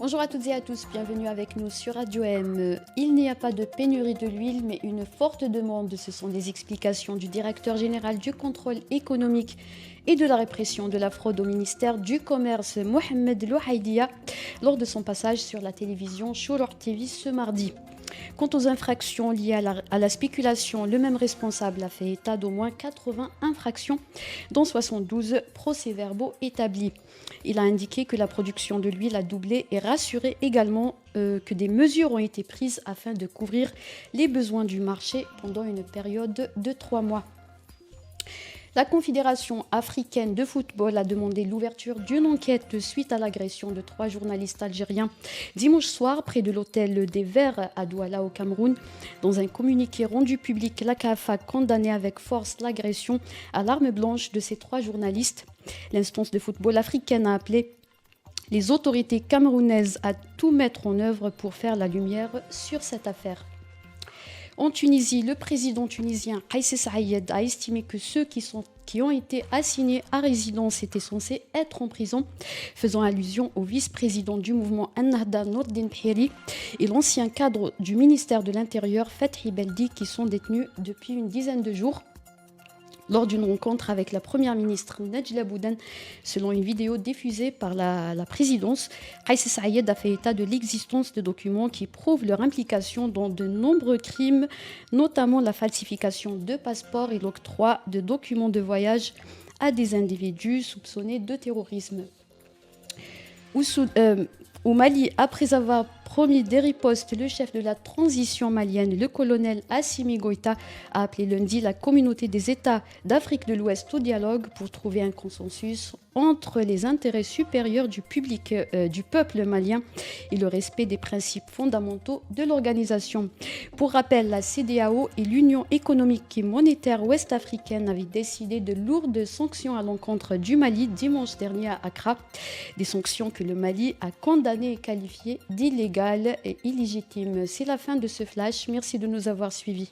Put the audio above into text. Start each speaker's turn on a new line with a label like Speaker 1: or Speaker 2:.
Speaker 1: Bonjour à toutes et à tous, bienvenue avec nous sur Radio M. Il n'y a pas de pénurie de l'huile, mais une forte demande. Ce sont des explications du directeur général du contrôle économique et de la répression de la fraude au ministère du Commerce, Mohamed Louhaïdia, lors de son passage sur la télévision Shorour TV ce mardi. Quant aux infractions liées à la spéculation, le même responsable a fait état d'au moins 80 infractions, dont 72 procès-verbaux établis. Il a indiqué que la production de l'huile a doublé et rassuré également que des mesures ont été prises afin de couvrir les besoins du marché pendant une période de 3 mois. La Confédération africaine de football a demandé l'ouverture d'une enquête suite à l'agression de 3 journalistes algériens dimanche soir près de l'hôtel des Verts à Douala au Cameroun. Dans un communiqué rendu public, la CAF a condamné avec force l'agression à l'arme blanche de ces 3 journalistes. L'instance de football africaine a appelé les autorités camerounaises à tout mettre en œuvre pour faire la lumière sur cette affaire. En Tunisie, le président tunisien Kais Saied a estimé que ceux qui ont été assignés à résidence étaient censés être en prison, faisant allusion au vice-président du mouvement Ennahda Nourdine Bhiri et l'ancien cadre du ministère de l'Intérieur Fethi Beldi qui sont détenus depuis une dizaine de jours. Lors d'une rencontre avec la première ministre Najla Boudane, selon une vidéo diffusée par la présidence, Kais Saied a fait état de l'existence de documents qui prouvent leur implication dans de nombreux crimes, notamment la falsification de passeports et l'octroi de documents de voyage à des individus soupçonnés de terrorisme. Au Mali, après avoir promis des ripostes, le chef de la transition malienne, le colonel Assimi Goïta, a appelé lundi la communauté des États d'Afrique de l'Ouest au dialogue pour trouver un consensus entre les intérêts supérieurs du peuple malien et le respect des principes fondamentaux de l'organisation. Pour rappel, la CEDEAO et l'Union économique et monétaire ouest-africaine avaient décidé de lourdes sanctions à l'encontre du Mali dimanche dernier à Accra, des sanctions que le Mali a condamnées et qualifiées d'illégales et illégitimes. C'est la fin de ce flash. Merci de nous avoir suivis.